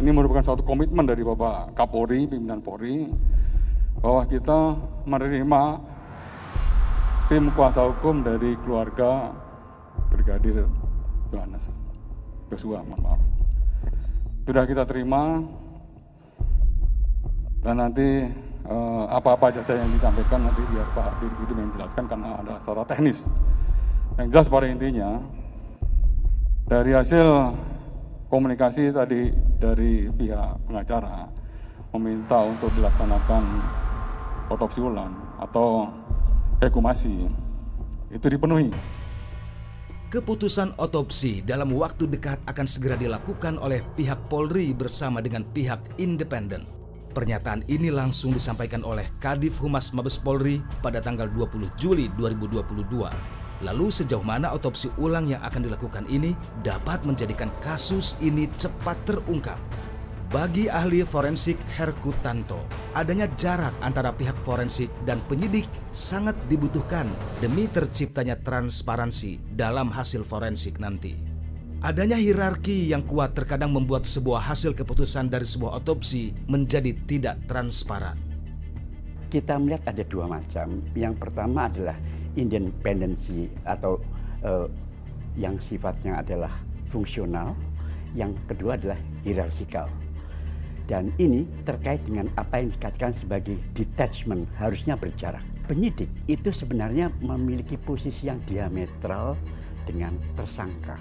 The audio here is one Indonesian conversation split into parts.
ini merupakan suatu komitmen dari Bapak Kapolri, pimpinan Polri, bahwa kita menerima tim kuasa hukum dari keluarga Brigadir Joshua, mohon maaf. Sudah kita terima, dan nanti apa-apa saja yang disampaikan nanti biar Pak Dirbidu menjelaskan karena ada secara teknis. Yang jelas pada intinya, dari hasil komunikasi tadi dari pihak pengacara meminta untuk dilaksanakan otopsi ulang atau ekshumasi, itu dipenuhi. Keputusan otopsi dalam waktu dekat akan segera dilakukan oleh pihak Polri bersama dengan pihak independen. Pernyataan ini langsung disampaikan oleh Kadif Humas Mabes Polri pada tanggal 20 Juli 2022. Lalu sejauh mana otopsi ulang yang akan dilakukan ini dapat menjadikan kasus ini cepat terungkap? Bagi ahli forensik Herkutanto, adanya jarak antara pihak forensik dan penyidik sangat dibutuhkan demi terciptanya transparansi dalam hasil forensik nanti. Adanya hierarki yang kuat terkadang membuat sebuah hasil keputusan dari sebuah otopsi menjadi tidak transparan. Kita melihat ada dua macam. Yang pertama adalah independensi atau yang sifatnya adalah fungsional. Yang kedua adalah hierarkikal. Dan ini terkait dengan apa yang dikatakan sebagai detachment, harusnya berjarak. Penyidik itu sebenarnya memiliki posisi yang diametral dengan tersangka.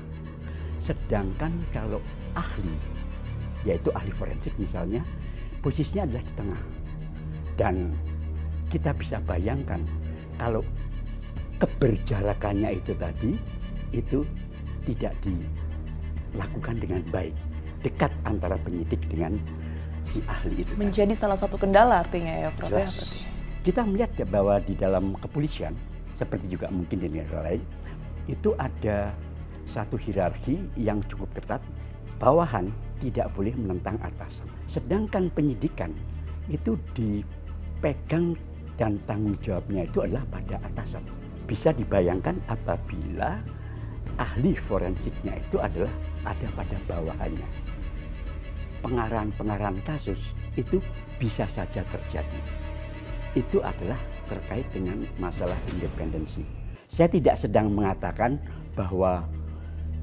Sedangkan kalau ahli, yaitu ahli forensik misalnya, posisinya adalah di tengah. Dan kita bisa bayangkan kalau keberjarakannya itu tadi, itu tidak dilakukan dengan baik. Dekat antara penyidik dengan si ahli itu. Menjadi salah satu kendala artinya ya Prof. Ya, kita melihat bahwa di dalam kepolisian, seperti juga mungkin di negara lain, itu ada satu hierarki yang cukup ketat, bawahan tidak boleh menentang atasan. Sedangkan penyidikan itu dipegang dan tanggung jawabnya itu adalah pada atasan. Bisa dibayangkan apabila ahli forensiknya itu adalah ada pada bawahannya. Pengarahan-pengarahan kasus itu bisa saja terjadi. Itu adalah terkait dengan masalah independensi. Saya tidak sedang mengatakan bahwa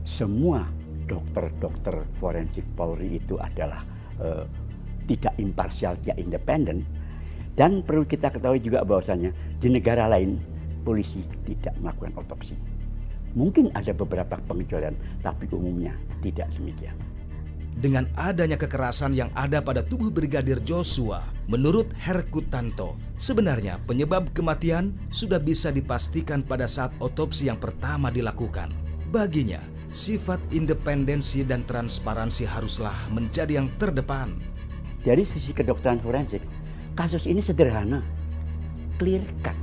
semua dokter-dokter forensik Polri itu adalah tidak imparsial, tidak independen. Dan perlu kita ketahui juga bahwasanya di negara lain polisi tidak melakukan otopsi. Mungkin ada beberapa pengecualian, tapi umumnya tidak demikian. Dengan adanya kekerasan yang ada pada tubuh Brigadir Joshua, menurut Herkutanto, sebenarnya penyebab kematian sudah bisa dipastikan pada saat otopsi yang pertama dilakukan. Baginya, sifat independensi dan transparansi haruslah menjadi yang terdepan. Dari sisi kedokteran forensik, kasus ini sederhana, clear cut.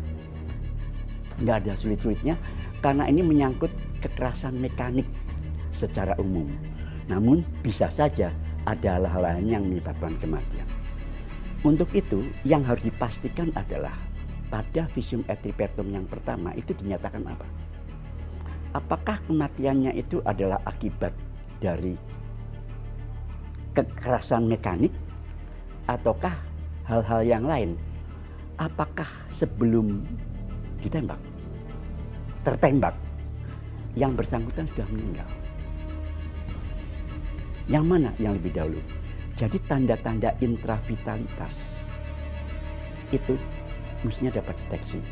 Nggak ada sulit-sulitnya, karena ini menyangkut kekerasan mekanik secara umum. Namun bisa saja ada hal-hal lain yang menyebabkan kematian. Untuk itu, yang harus dipastikan adalah pada visum et repertum yang pertama itu dinyatakan apa? Apakah kematiannya itu adalah akibat dari kekerasan mekanik ataukah hal-hal yang lain? Apakah sebelum ditembak, tertembak, yang bersangkutan sudah meninggal? Yang mana yang lebih dahulu? Jadi tanda-tanda intravitalitas itu mestinya dapat deteksi.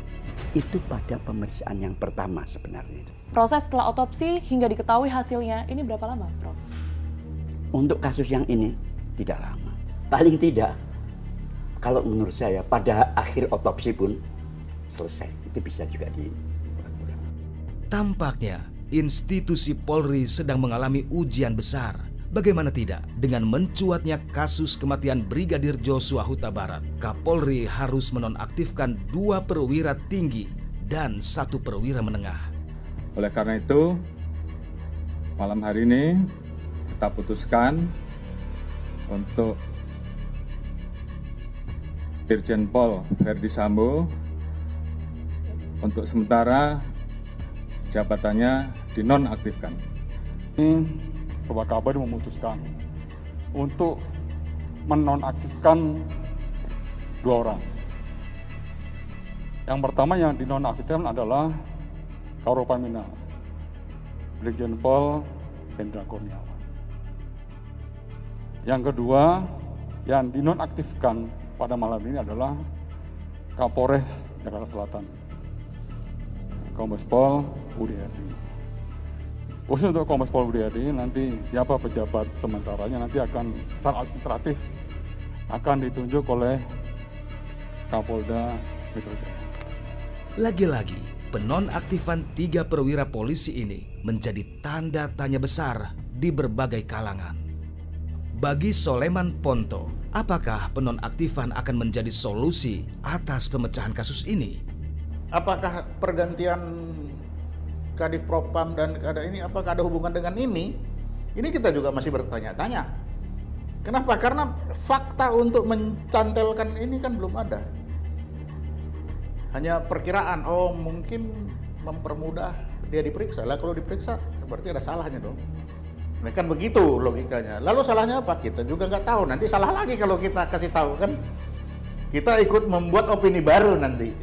Itu pada pemeriksaan yang pertama sebenarnya. Proses setelah otopsi hingga diketahui hasilnya ini berapa lama, Prof? Untuk kasus yang ini tidak lama. Paling tidak, kalau menurut saya pada akhir otopsi pun selesai. Itu bisa juga dikurang-kurang. Tampaknya institusi Polri sedang mengalami ujian besar. Bagaimana tidak, dengan mencuatnya kasus kematian Brigadir Joshua Huta Barat, Kapolri harus menonaktifkan 2 perwira tinggi dan 1 perwira menengah. Oleh karena itu, malam hari ini kita putuskan untuk Dirjen Pol Verdi Sambo untuk sementara jabatannya dinonaktifkan. Bapak Kabari memutuskan untuk menonaktifkan 2 orang. Yang pertama yang dinonaktifkan adalah Karopaminal, Brigjen Pol Hendra Kurniawan. Yang kedua yang dinonaktifkan pada malam ini adalah Kapolres Jakarta Selatan, Kombes Pol Budi Adi. Khusus untuk Kombes Pol Budi Adi, nanti siapa pejabat sementaranya nanti akan secara administratif akan ditunjuk oleh Kapolda Metro Jaya. Lagi-lagi, penonaktifan 3 perwira polisi ini menjadi tanda tanya besar di berbagai kalangan. Bagi Soleman Ponto, apakah penonaktifan akan menjadi solusi atas pemecahan kasus ini? Apakah pergantian Kadif Propam dan ada ini apakah ada hubungan dengan ini? Ini kita juga masih bertanya-tanya. Kenapa? Karena fakta untuk mencantelkan ini kan belum ada. Hanya perkiraan, oh mungkin mempermudah dia diperiksa. Lah kalau diperiksa berarti ada salahnya dong. Nah, kan begitu logikanya. Lalu salahnya apa? Kita juga nggak tahu. Nanti salah lagi kalau kita kasih tahu kan. Kita ikut membuat opini baru nanti.